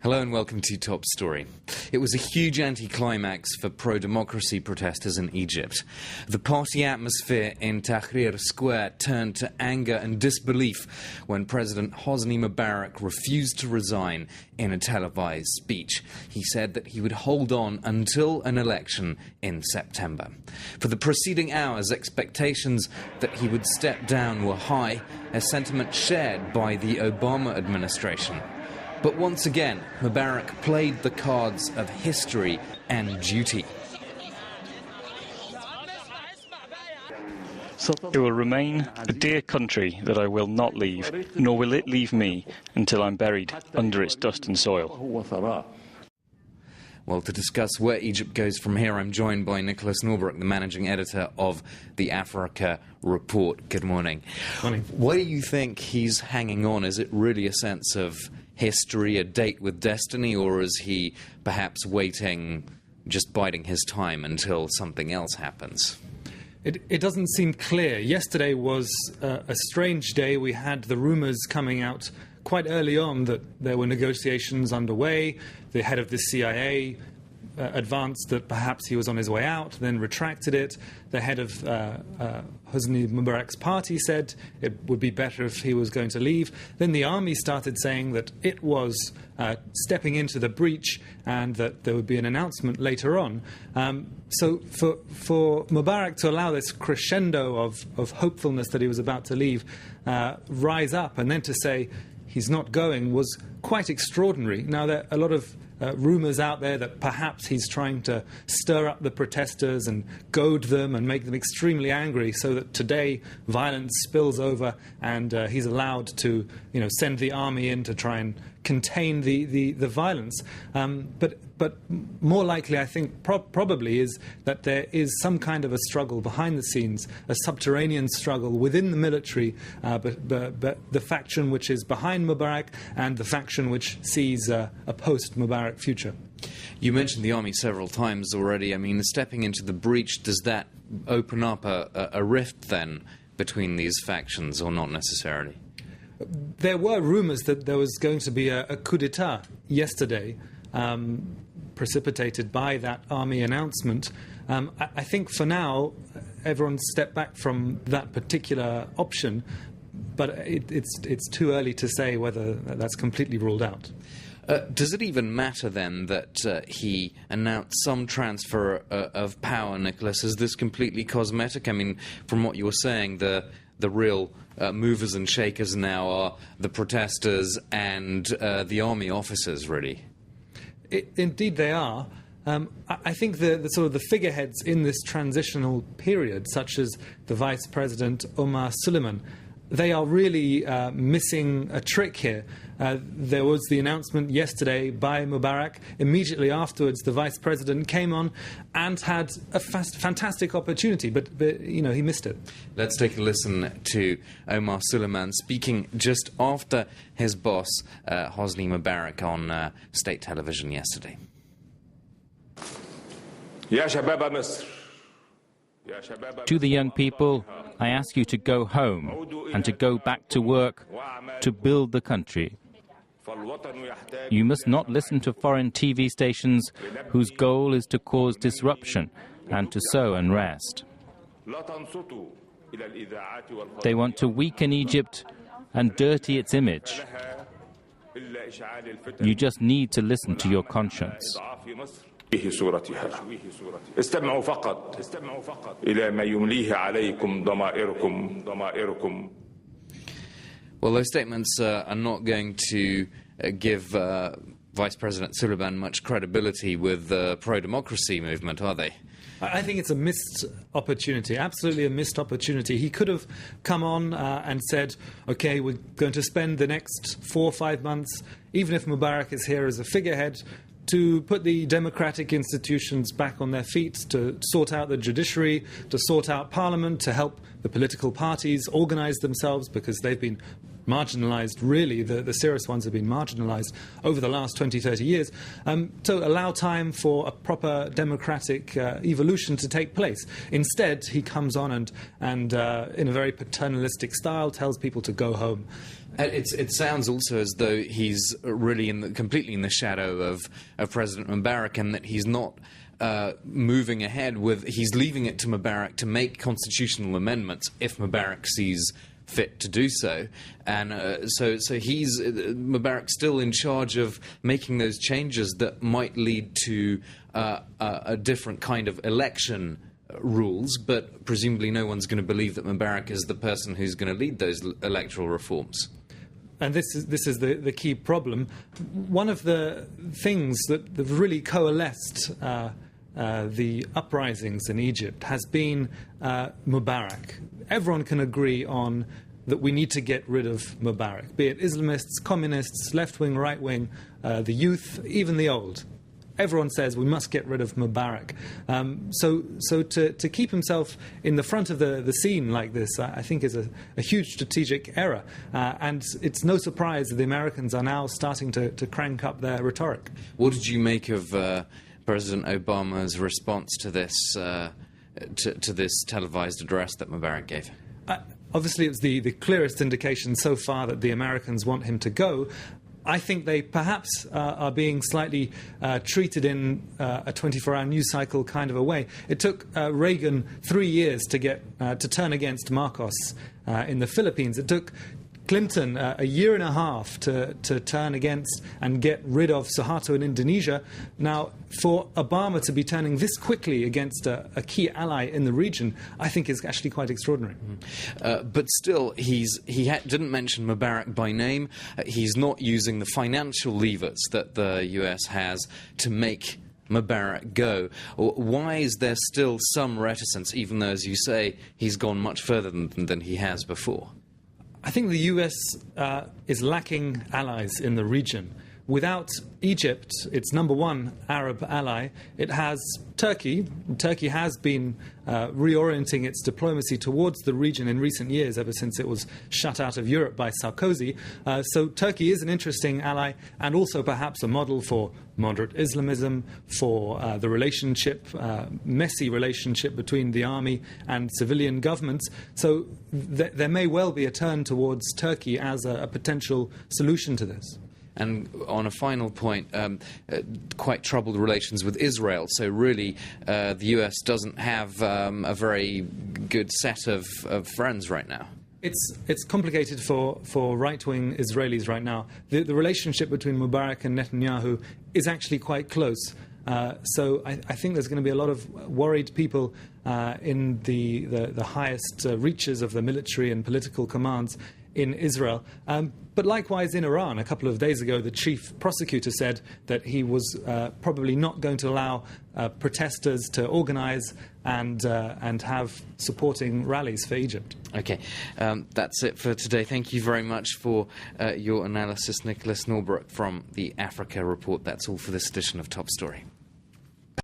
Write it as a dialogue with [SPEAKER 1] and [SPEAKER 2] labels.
[SPEAKER 1] Hello and welcome to Top Story. It was a huge anticlimax for pro-democracy protesters in Egypt. The party atmosphere in Tahrir Square turned to anger and disbelief when President Hosni Mubarak refused to resign in a televised speech. He said that he would hold on until an election in September. For the preceding hours, expectations that he would step down were high, a sentiment shared by the Obama administration. But once again, Mubarak played the cards of history and duty.
[SPEAKER 2] It will remain a dear country that I will not leave, nor will it leave me until I'm buried under its dust and soil.
[SPEAKER 1] Well, to discuss where Egypt goes from here, I'm joined by Nicholas Norbrick, the managing editor of the Africa Report. Good morning.
[SPEAKER 3] Morning.
[SPEAKER 1] Why do you think he's hanging on? Is it really a sense of history, a date with destiny, or is he perhaps waiting, just biding his time until something else happens?
[SPEAKER 3] It doesn't seem clear. Yesterday was a strange day. We had the rumours coming out quite early on that there were negotiations underway. The head of the CIA advanced that perhaps he was on his way out, then retracted it. The head of Hosni Mubarak's party said it would be better if he was going to leave. Then the army started saying that it was stepping into the breach and that there would be an announcement later on. So for Mubarak to allow this crescendo of hopefulness that he was about to leave rise up and then to say he's not going was quite extraordinary. Now, there are a lot of rumours out there that perhaps he's trying to stir up the protesters and goad them and make them extremely angry so that today violence spills over and he's allowed to, send the army in to try and contain the violence. But more likely, I think, probably is that there is some kind of a struggle behind the scenes, a subterranean struggle within the military, but the faction which is behind Mubarak and the faction which sees a post-Mubarak future.
[SPEAKER 1] You mentioned the army several times already. I mean, stepping into the breach, does that open up a rift then between these factions, or not necessarily?
[SPEAKER 3] There were rumours that there was going to be a coup d'etat yesterday, precipitated by that army announcement. I think for now, everyone's stepped back from that particular option, but it's too early to say whether that's completely ruled out.
[SPEAKER 1] Does it even matter then that he announced some transfer of power, Nicholas? Is this completely cosmetic? I mean, from what you were saying, the real movers and shakers now are the protesters and the army officers, really.
[SPEAKER 3] Indeed, they are. I think the sort of the figureheads in this transitional period, such as the Vice President Omar Suleiman, they are really missing a trick here. There was the announcement yesterday by Mubarak. Immediately afterwards, the Vice President came on and had a fantastic opportunity, but he missed it.
[SPEAKER 1] Let's take a listen to Omar Suleiman speaking just after his boss, Hosni Mubarak, on state television yesterday.
[SPEAKER 4] To the young people, I ask you to go home and to go back to work to build the country. You must not listen to foreign TV stations whose goal is to cause disruption and to sow unrest. They want to weaken Egypt and dirty its image. You just need to listen to your conscience.
[SPEAKER 5] استمعوا فقط إلى ما يمليه عليكم ضمائركم.
[SPEAKER 1] Well, those statements are not going to give Vice President Suleiman much credibility with the pro-democracy movement, are they?
[SPEAKER 3] I think it's a missed opportunity, absolutely a missed opportunity. He could have come on and said, OK, we're going to spend the next 4 or 5 months, even if Mubarak is here as a figurehead, to put the democratic institutions back on their feet, to sort out the judiciary, to sort out parliament, to help the political parties organise themselves, because they've been marginalized, really. The serious ones have been marginalized over the last 20, 30 years. So allow time for a proper democratic evolution to take place. Instead, he comes on and in a very paternalistic style, tells people to go home.
[SPEAKER 1] It sounds also as though he's really completely in the shadow of President Mubarak, and that he's not moving ahead with. He's leaving it to Mubarak to make constitutional amendments if Mubarak sees fit to do so, and so he's Mubarak's still in charge of making those changes that might lead to a different kind of election rules, but presumably no one's going to believe that Mubarak is the person who's going to lead those electoral reforms.
[SPEAKER 3] And this is the key problem. One of the things that have really coalesced the uprisings in Egypt has been Mubarak. Everyone can agree on that we need to get rid of Mubarak, be it Islamists, communists, left-wing, right-wing, the youth, even the old. Everyone says we must get rid of Mubarak. So to keep himself in the front of the scene like this, I think is a huge strategic error. And it's no surprise that the Americans are now starting to crank up their rhetoric.
[SPEAKER 1] What did you make of President Obama's response to this to this televised address that Mubarak gave?
[SPEAKER 3] Obviously, it was the clearest indication so far that the Americans want him to go. I think they perhaps are being slightly treated in a 24-hour news cycle kind of a way. It took Reagan 3 years to turn against Marcos in the Philippines. It took Clinton a year and a half to turn against and get rid of Suharto in Indonesia. Now, for Obama to be turning this quickly against a key ally in the region, I think is actually quite extraordinary.
[SPEAKER 1] But still, he didn't mention Mubarak by name. He's not using the financial levers that the US has to make Mubarak go. Why is there still some reticence, even though, as you say, he's gone much further than he has before?
[SPEAKER 3] I think the US is lacking allies in the region. Without Egypt, its number one Arab ally, it has Turkey. Turkey has been reorienting its diplomacy towards the region in recent years, ever since it was shut out of Europe by Sarkozy. So Turkey is an interesting ally, and also perhaps a model for moderate Islamism, for the relationship, messy relationship between the army and civilian governments. So there may well be a turn towards Turkey as a potential solution to this.
[SPEAKER 1] And on a final point, quite troubled relations with Israel. So really, the US doesn't have a very good set of friends right now.
[SPEAKER 3] It's complicated for right-wing Israelis right now. The relationship between Mubarak and Netanyahu is actually quite close. So I think there's going to be a lot of worried people in the highest reaches of the military and political commands in Israel. But likewise in Iran, a couple of days ago, the chief prosecutor said that he was probably not going to allow protesters to organize and have supporting rallies for Egypt.
[SPEAKER 1] Okay, that's it for today. Thank you very much for your analysis, Nicholas Norbrook from the Africa Report. That's all for this edition of Top Story.